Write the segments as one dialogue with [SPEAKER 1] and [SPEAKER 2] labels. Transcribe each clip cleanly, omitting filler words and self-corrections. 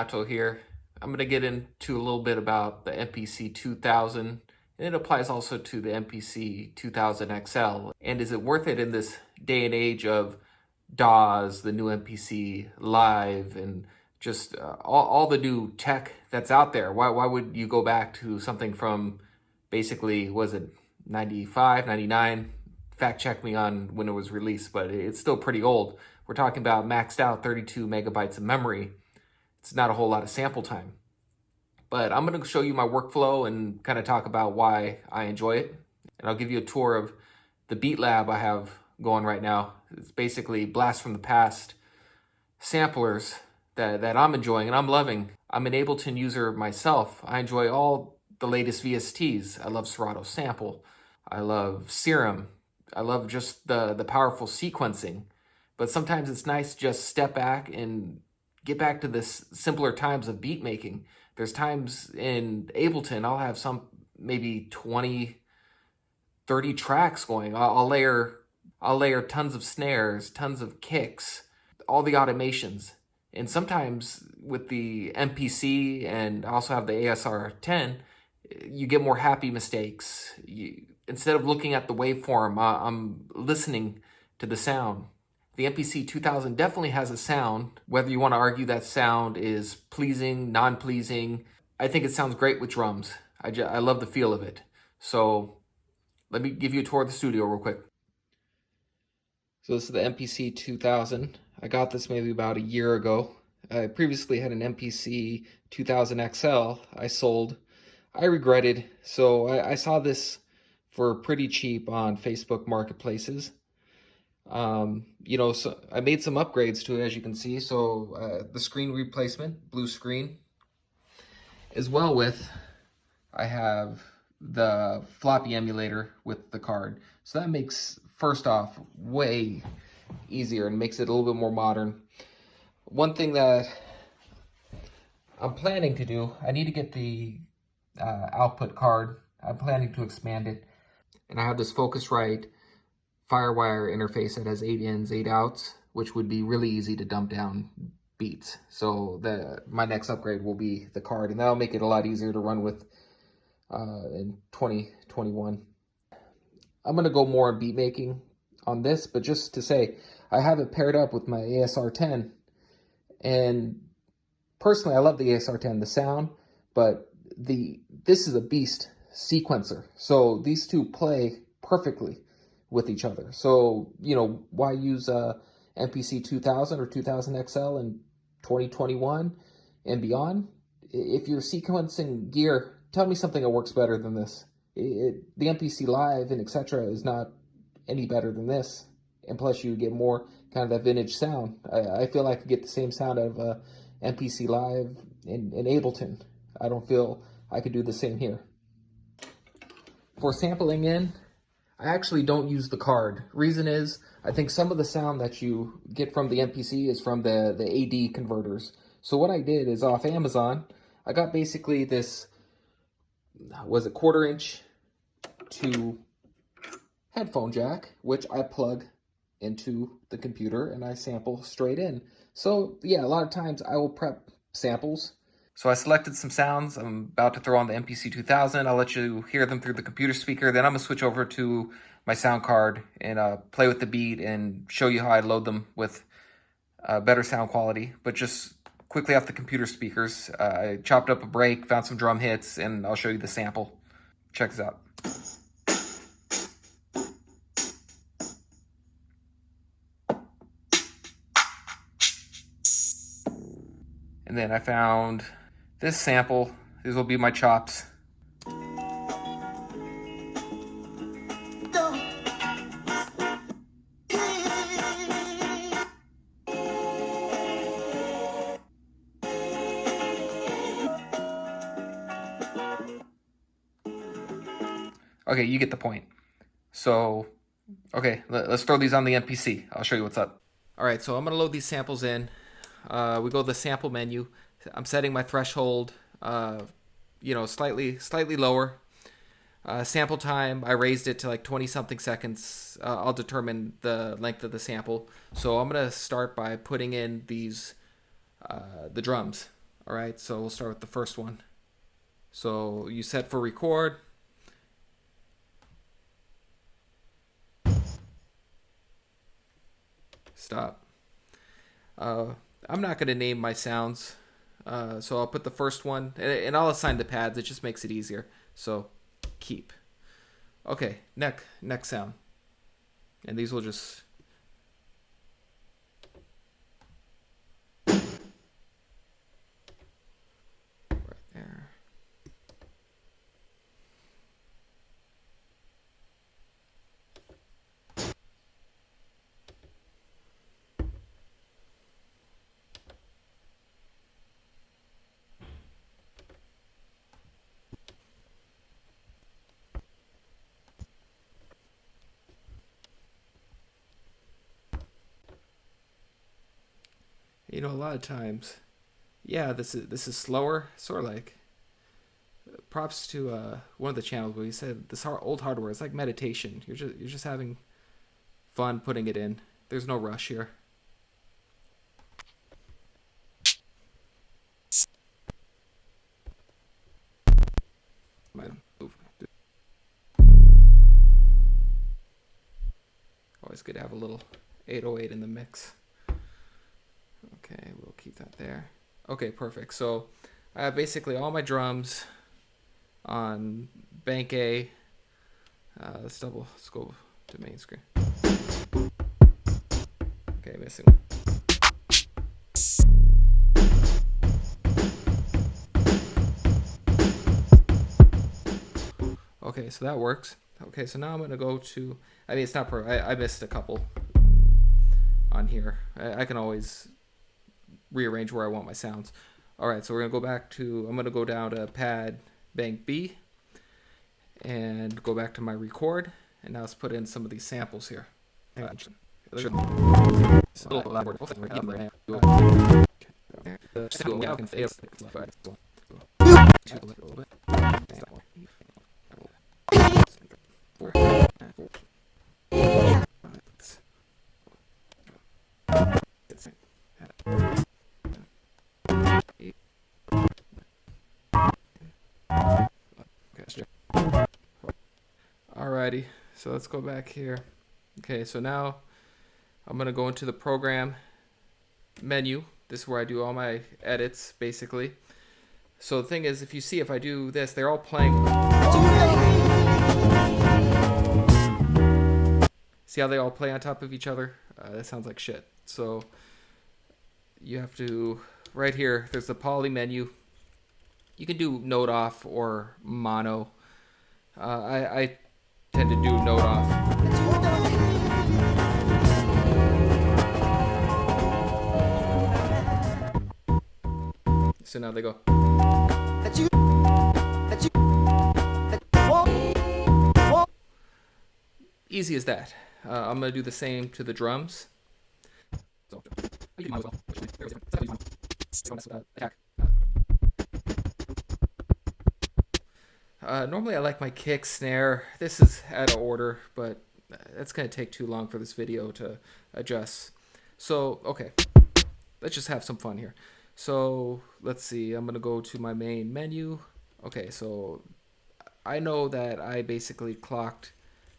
[SPEAKER 1] Renato here. I'm going to get into a little bit about the MPC2000, and it applies also to the MPC2000 XL. And is it worth it in this day and age of DAWs, the new MPC Live, and just all the new tech that's out there? Why would you go back to something from basically, was it 95, 99? Fact check me on when it was released, but it's still pretty old. We're talking about maxed out 32 megabytes of memory. It's not a whole lot of sample time. But I'm going to show you my workflow and kind of talk about why I enjoy it. And I'll give you a tour of the beat lab I have going right now. It's basically blast from the past samplers that I'm enjoying and I'm loving. I'm an Ableton user myself. I enjoy all the latest VSTs. I love Serato Sample. I love Serum. I love just the powerful sequencing. But sometimes it's nice to just step back and get back to this simpler times of beat making. There's times in Ableton I'll have some maybe 20, 30 tracks going. I'll layer tons of snares, tons of kicks, all the automations. And sometimes with the MPC, and I also have the ASR 10, you get more happy mistakes. Instead of looking at the waveform, I'm listening to the sound. The MPC 2000 definitely has a sound, whether you want to argue that sound is pleasing, non-pleasing. I think it sounds great with drums. I love the feel of it. So let me give you a tour of the studio real quick. So this is the MPC 2000. I got this maybe about a year ago. I previously had an MPC 2000 XL I sold. I regretted, so I saw this for pretty cheap on Facebook marketplaces. So I made some upgrades to it, as you can see. So the screen replacement, blue screen, as well with, I have the floppy emulator with the card. So that makes, first off, way easier and makes it a little bit more modern. One thing that I'm planning to do, I need to get the output card. I'm planning to expand it. And I have this Focusrite Firewire interface that has 8 ins, 8 outs, which would be really easy to dump down beats. So my next upgrade will be the card, and that'll make it a lot easier to run with in 2021. I'm going to go more on beat making on this, but just to say, I have it paired up with my ASR 10, and personally I love the ASR 10, the sound, but this is a beast sequencer. So these two play perfectly with each other. So, why use MPC 2000 or 2000 XL in 2021 and beyond? If you're sequencing gear, tell me something that works better than this. The MPC Live and etc. is not any better than this. And plus you get more kind of that vintage sound. I feel I could get the same sound out of MPC Live in Ableton. I don't feel I could do the same here. For sampling in, I actually don't use the card. Reason is, I think some of the sound that you get from the MPC is from the AD converters. So what I did is off Amazon, I got basically this, was it 1/4 inch to headphone jack, which I plug into the computer and I sample straight in. So yeah, a lot of times I will prep samples. So I selected some sounds I'm about to throw on the MPC 2000. I'll let you hear them through the computer speaker. Then I'm going to switch over to my sound card and play with the beat and show you how I load them with better sound quality. But just quickly off the computer speakers, I chopped up a break, found some drum hits, and I'll show you the sample. Check this out. And then I found this sample. These will be my chops. Okay, you get the point. So, okay, let's throw these on the MPC. I'll show you what's up. All right, so I'm gonna load these samples in. We go to the sample menu. I'm setting my threshold, slightly lower. Sample time, I raised it to like 20 something seconds. I'll determine the length of the sample. So I'm gonna start by putting in these, the drums. All right, so we'll start with the first one. So you set for record. Stop. I'm not going to name my sounds. So I'll put the first one, and I'll assign the pads. It just makes it easier. So keep. Okay, neck sound. And these will just... right there. You know, a lot of times, yeah, this is slower. Sort of like props to one of the channels where he said this old hardware is like meditation. You're just having fun putting it in. There's no rush here. Always good to have a little 808 in the mix. Okay, we'll keep that there. Okay, perfect. So I have basically all my drums on bank A. Let's go to main screen. Okay, missing one. Okay, so that works. Okay, so now I'm gonna go to, I mean, it's not perfect. I missed a couple on here. I can always rearrange where I want my sounds. All right, so we're gonna go back to, I'm gonna go down to pad bank B and go back to my record, and now let's put in some of these samples here. Alrighty, so let's go back here. Okay, so now I'm gonna go into the program menu. This is where I do all my edits, basically. So the thing is, if you see, if I do this, they're all playing. See how they all play on top of each other? That sounds like shit. So you have to, right here, there's the poly menu. You can do note off or mono. I tend to do note off. So now they go. Easy as that. I'm going to do the same to the drums. Normally I like my kick, snare. This is out of order, but that's going to take too long for this video to adjust. So, okay, let's just have some fun here. So, let's see, I'm going to go to my main menu. Okay, so I know that I basically clocked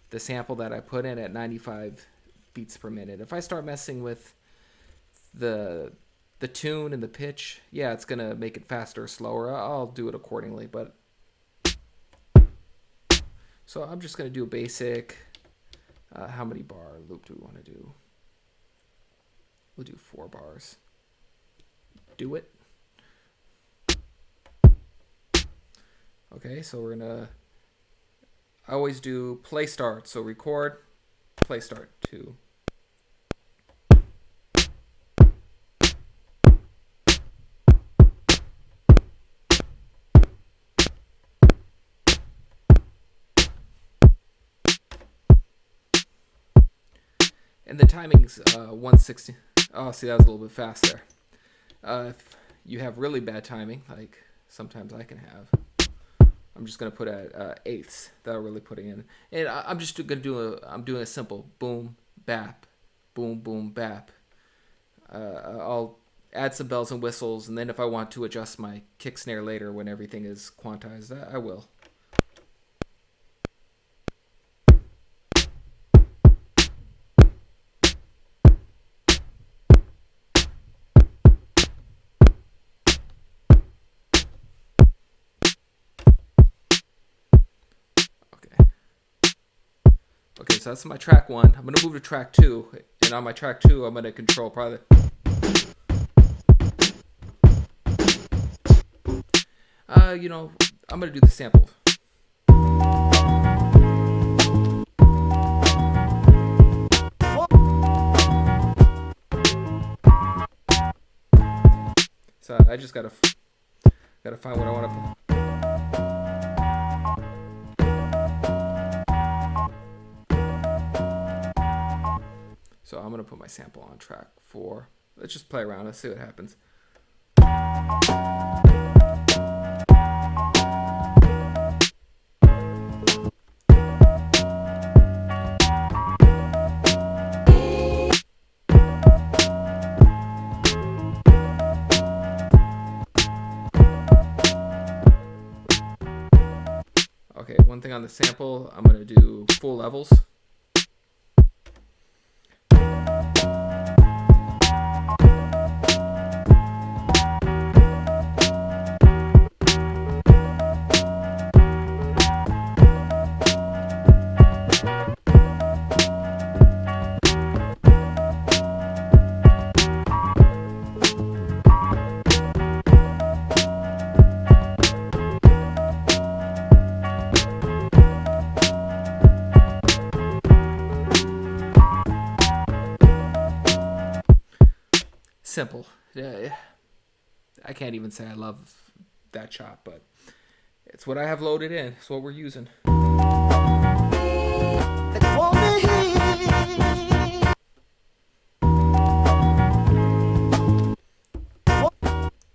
[SPEAKER 1] the sample that I put in at 95 beats per minute. If I start messing with the tune and the pitch, yeah, it's going to make it faster or slower. I'll do it accordingly, but so I'm just going to do a basic, how many bar loop do we want to do? We'll do 4 bars. Do it. Okay, so we're going to, I always do play start. So record, play start, 2. And the timing's 160. Oh, see, that was a little bit fast there. If you have really bad timing, like sometimes I can have, I'm just gonna put at eighths. That'll really put it in. And I'm just gonna do I'm doing a simple boom bap, boom boom bap. I'll add some bells and whistles, and then if I want to adjust my kick snare later when everything is quantized, I will. Okay, so that's my track 1. I'm going to move to track 2, and on my track 2, I'm going to control probably... you know, I'm going to do the sample. So I just gotta find what I want to put. So I'm gonna put my sample on track 4. Let's just play around. Let's see what happens. Okay, one thing on the sample, I'm gonna do full levels. Simple. I can't even say I love that chop, but it's what I have loaded in. It's what we're using.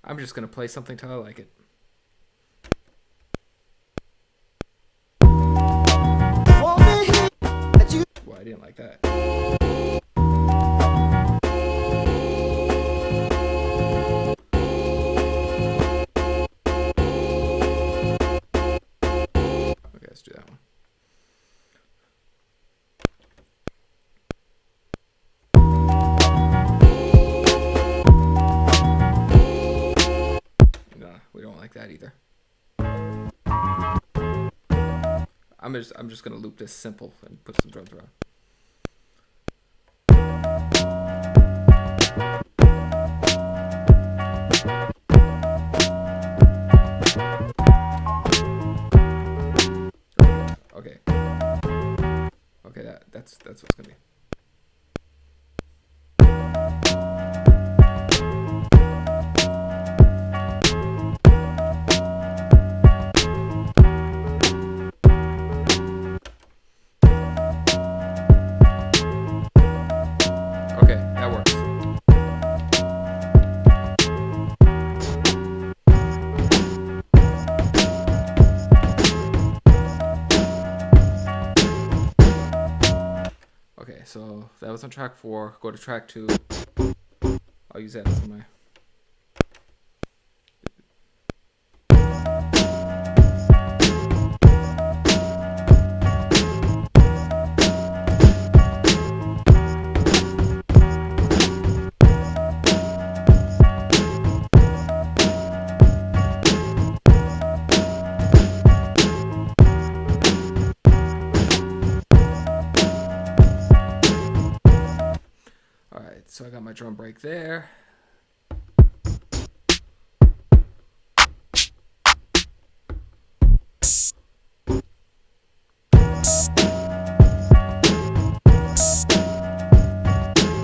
[SPEAKER 1] I'm just going to play something till I like it. Well, I didn't like that. Let's do that one. No, we don't like that either. I'm just gonna loop this simple and put some drums around. Okay, that's what it's gonna be. Okay, that works. Okay, so that was on track 4. Go to track 2. I'll use that as my... So I got my drum break there.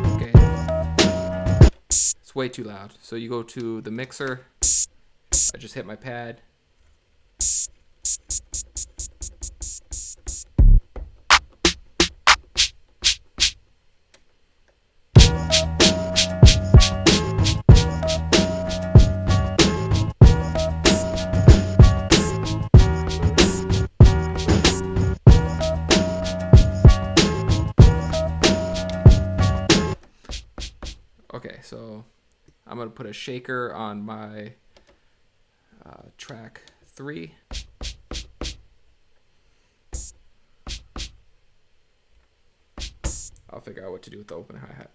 [SPEAKER 1] Okay. It's way too loud. So you go to the mixer. I just hit my pad. Okay, so I'm going to put a shaker on my track 3. I'll figure out what to do with the open hi-hat.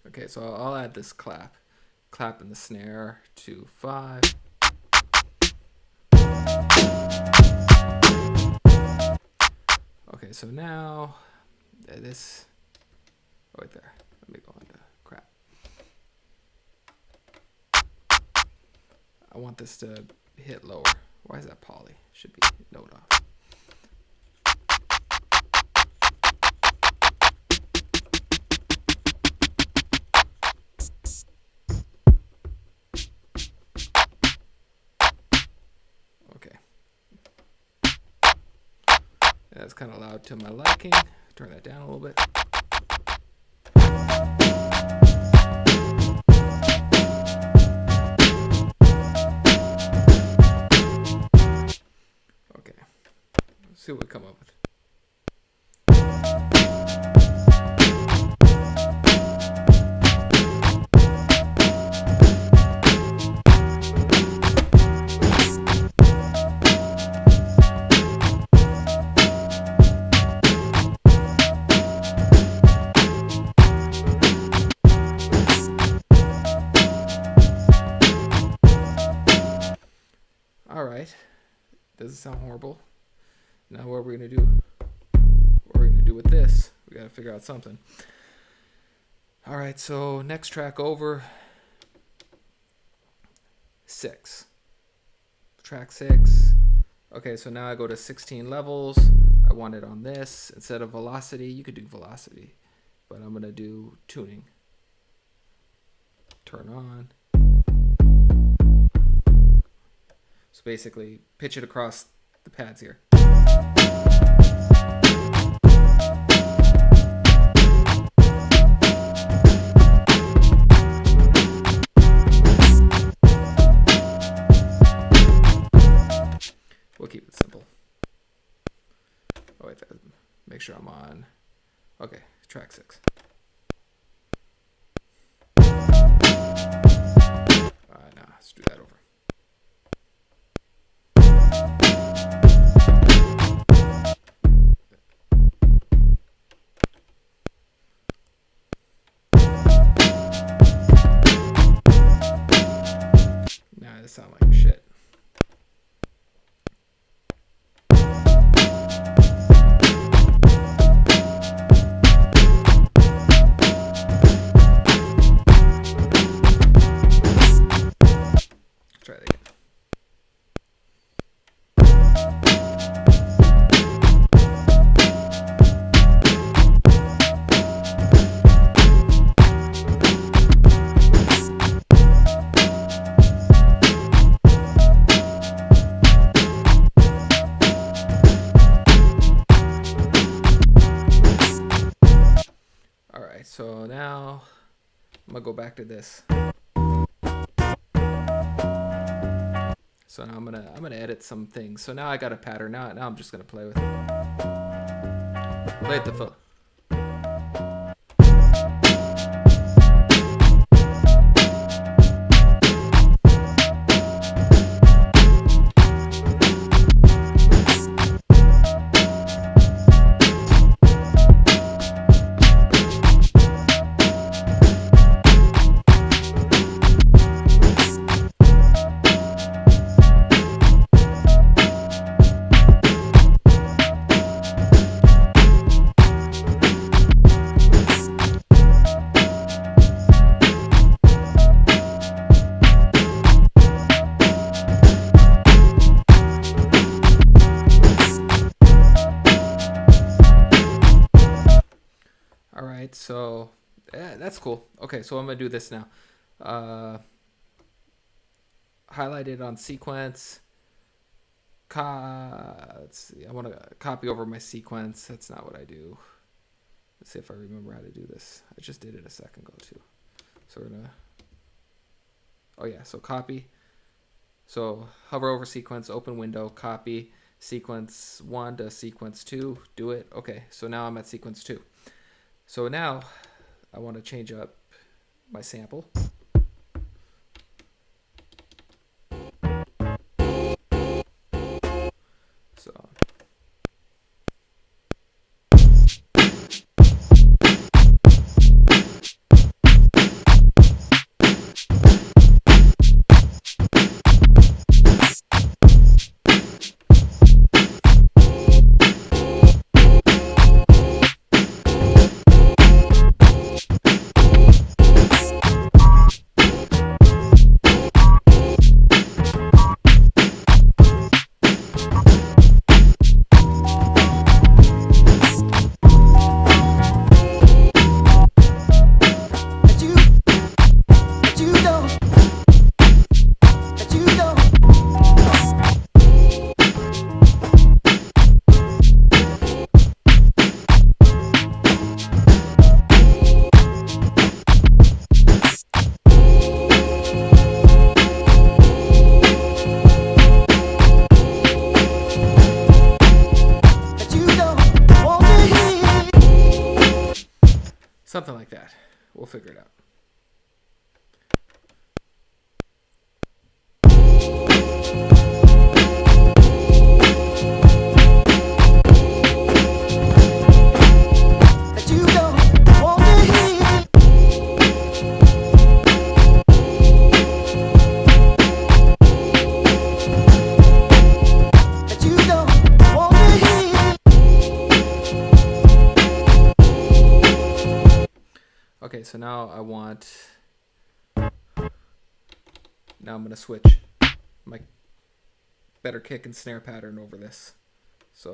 [SPEAKER 1] Okay, so I'll add this clap in the snare to 5. Okay, so now this, oh wait there, let me go into crap. I want this to hit lower. Why is that poly? Should be note off. That's kind of loud to my liking. Turn that down a little bit. Okay, let's see what we come up with. Alright, doesn't sound horrible. Now what are we going to do? What are we going to do with this? We got to figure out something. Alright, so next track over. 6. Track 6. Okay, so now I go to 16 levels. I want it on this. Instead of velocity, you could do velocity. But I'm going to do tuning. Turn on. So basically, pitch it across the pads here. We'll keep it simple. Oh wait, make sure I'm on. Okay, track 6. Nah, let's do that over. Nah, this sounds like shit. Try that again. Alright, so now I'm gonna go back to this. So now I'm gonna edit some things. So now I got a pattern. Now I'm just gonna play with it. Play it the full. So That's cool. Okay, so I'm going to do this now. Highlight it on sequence. Let's see. I want to copy over my sequence. That's not what I do. Let's see if I remember how to do this. I just did it a second ago too. So we're gonna. Oh yeah. So copy. So hover over sequence, open window, copy sequence 1 to sequence 2. Do it. Okay. So now I'm at sequence 2. So now I want to change up my sample. So. Something like that. We'll figure it out. Okay, so now I'm going to switch my better kick and snare pattern over this. So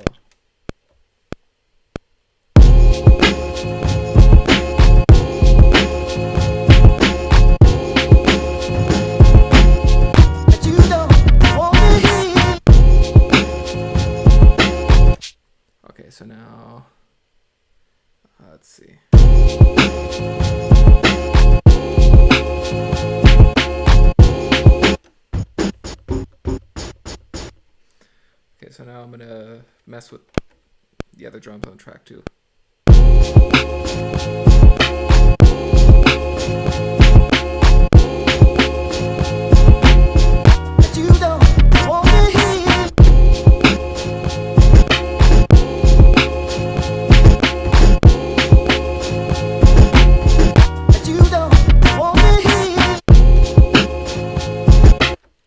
[SPEAKER 1] okay, so now let's see. Okay, so now I'm going to mess with the other drums on track 2.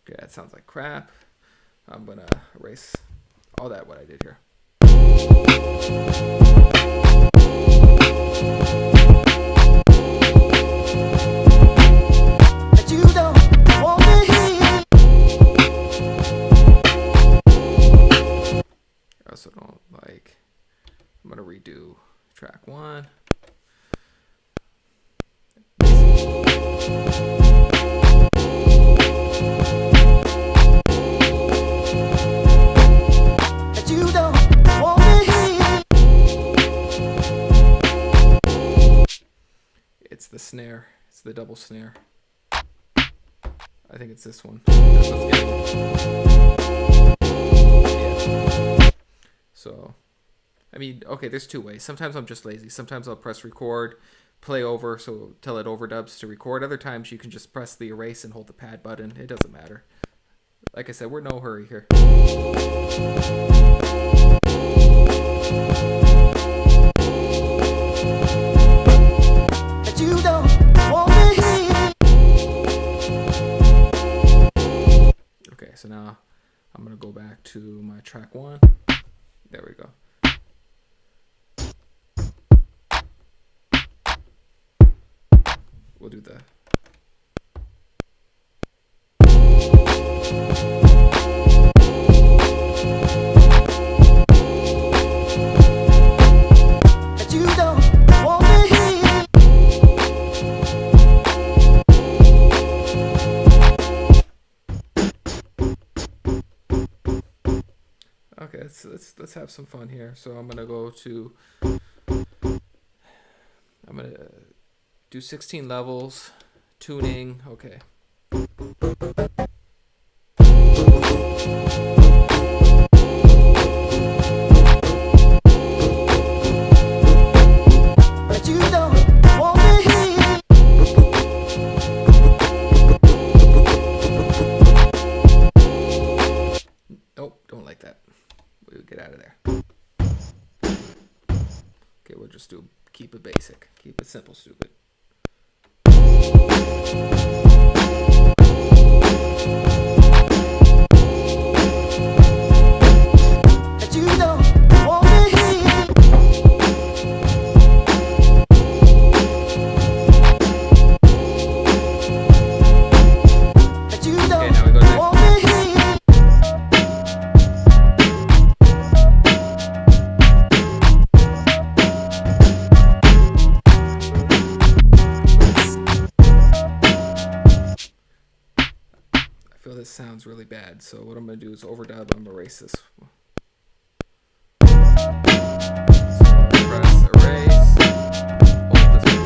[SPEAKER 1] Okay, that sounds like crap. I'm going to erase all that, what I did here. I also don't like, I'm going to redo track 1. It's the snare. It's the double snare. I think it's this one. This one's getting... Yeah. So, I mean, okay, there's two ways. Sometimes I'm just lazy. Sometimes I'll press record, play over, so till it overdubs to record. Other times you can just press the erase and hold the pad button. It doesn't matter. Like I said, we're in no hurry here. Okay, so now I'm going to go back to my track 1. There we go. We'll do the... Okay, let's have some fun here. So I'm gonna go to. I'm gonna do 16 levels, tuning. Okay. Nope, don't like that. We'll get out of there. Okay, we'll just keep it basic. Keep it simple, stupid. This sounds really bad, so what I'm going to do is overdub. I'm going to erase this. So press erase. Hold this.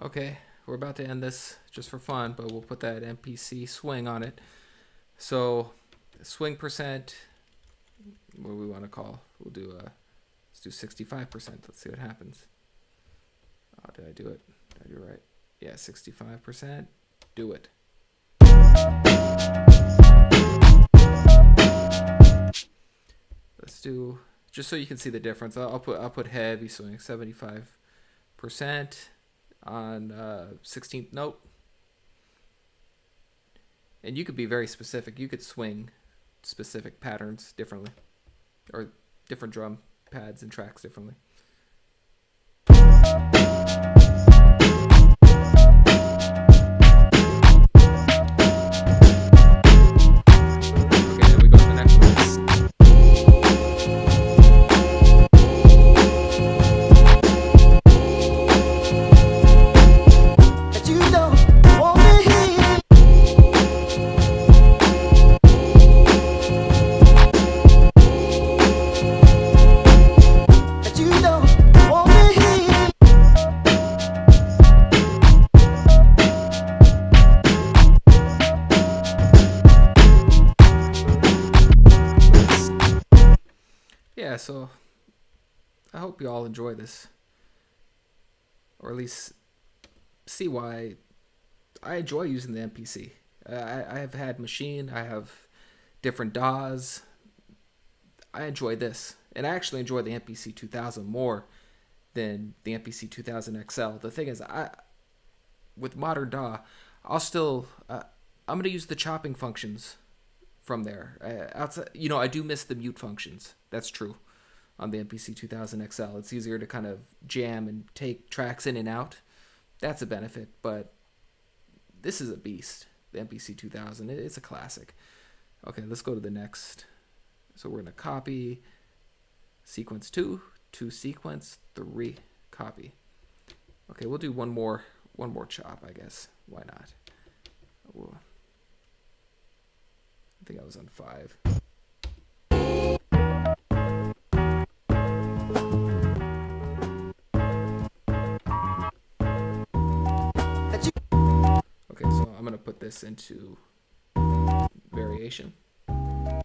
[SPEAKER 1] Okay, we're about to end this just for fun, but we'll put that MPC swing on it. So swing percent, what do we want to call? We'll do let's do 65%. Let's see what happens. Oh, did I do it? Did I do it right? Yeah, 65%. Do it. Let's do, just so you can see the difference. I'll put heavy swing, 75% on 16th note. And you could be very specific. You could swing specific patterns differently, or different drum pads and tracks differently. Yeah, so I hope you all enjoy this, or at least see why I enjoy using the MPC. I have had machine, I have different DAWs. I enjoy this, and I actually enjoy the MPC2000 more than the MPC2000 XL. The thing is, with modern DAW, I'll still I'm gonna use the chopping functions from there. Outside, I do miss the mute functions. That's true. On the MPC2000 XL, it's easier to kind of jam and take tracks in and out. That's a benefit, but this is a beast. The MPC2000, it's a classic. Okay, let's go to the next. So we're gonna copy sequence 2 to sequence 3. Copy. Okay, we'll do one more chop, I guess. Why not? I think I was on 5. Okay, so I'm I'm gonna put this into variation. I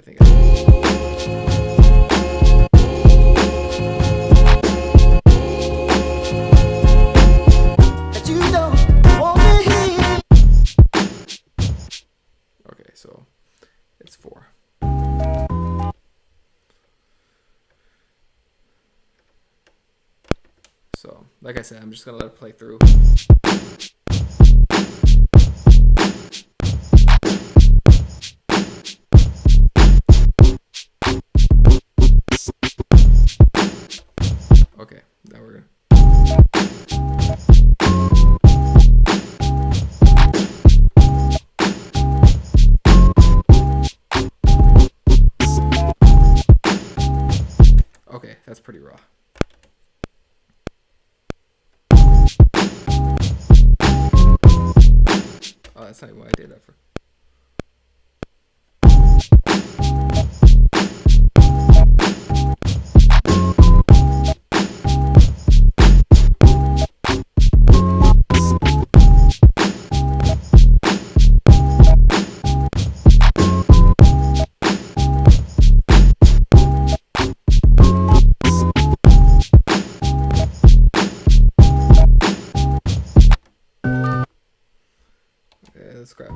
[SPEAKER 1] think okay, so it's 4. So, like I said, I'm just gonna let it play through. Okay, now we're gonna. Okay, that's pretty raw. Oh, that's not even what I did that for. Okay, let's grab.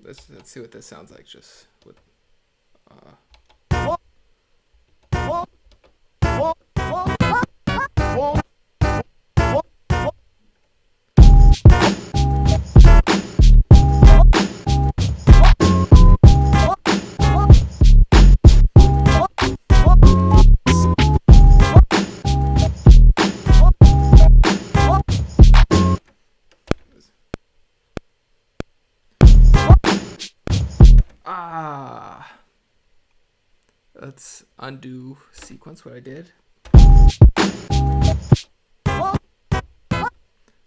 [SPEAKER 1] Let's see what this sounds like just with let's undo sequence what I did.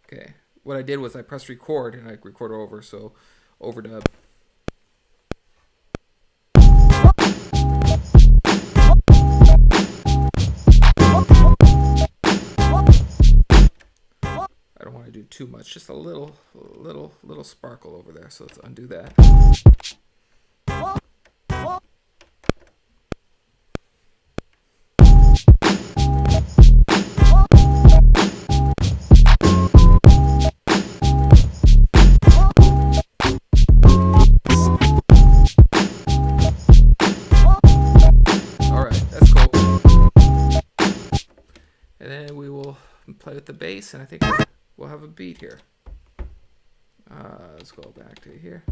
[SPEAKER 1] Okay, what I did was I pressed record and I record over, so overdub. I don't want to do too much, just a little sparkle over there, so let's undo that. And then we will play with the bass, and I think we'll have a beat here. Let's go back to here.